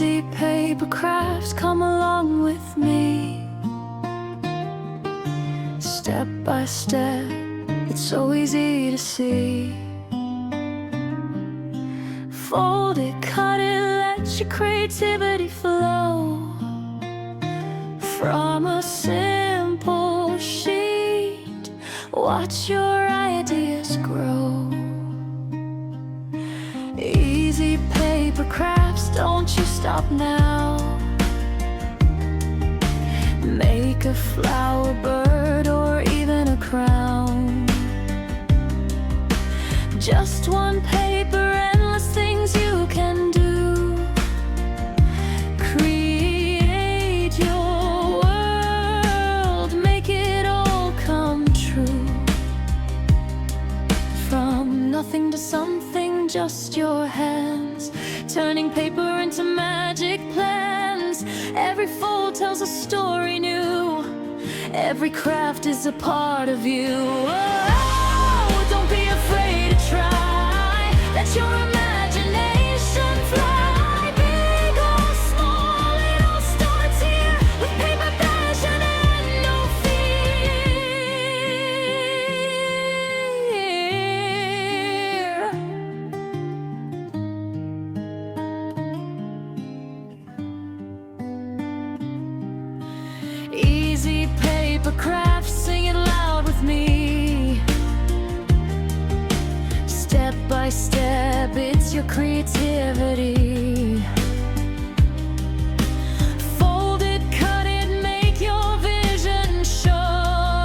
Easy paper crafts, come along with me. Step by step, it's so easy to see. Fold it, cut it, let your creativity flow. From a simple sheet, watch your ideas grow. Easy paper crafts, don't you stop now. Make a flower, bird, or even a crown. Just one paper, endless things you can do. Create your world, make it all come true. From nothing to something, just your hands, turning paper into magic plans. Every fold tells a story new. Every craft is a part of you. Oh, don't be afraid to try. Let your imagination fly. Big or small, it all starts here. With paper, passion, and no fear. Easy paper crafts, sing it loud with me. Step by step, it's your creativity. Fold it, cut it, make your vision show.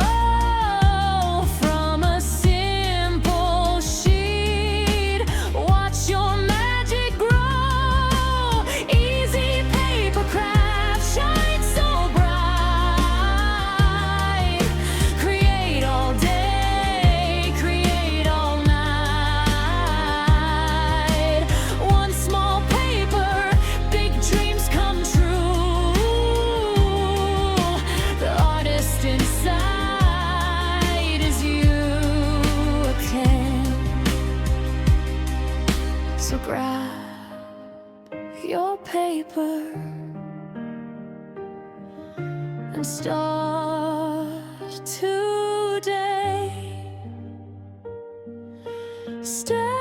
From a simple sheet, watch your magic grow. Easy paper craft, shine so bright. Create all day, create all night. One small paper, big dreams come true. The artist inside is you again. So grab your paper and start today. Step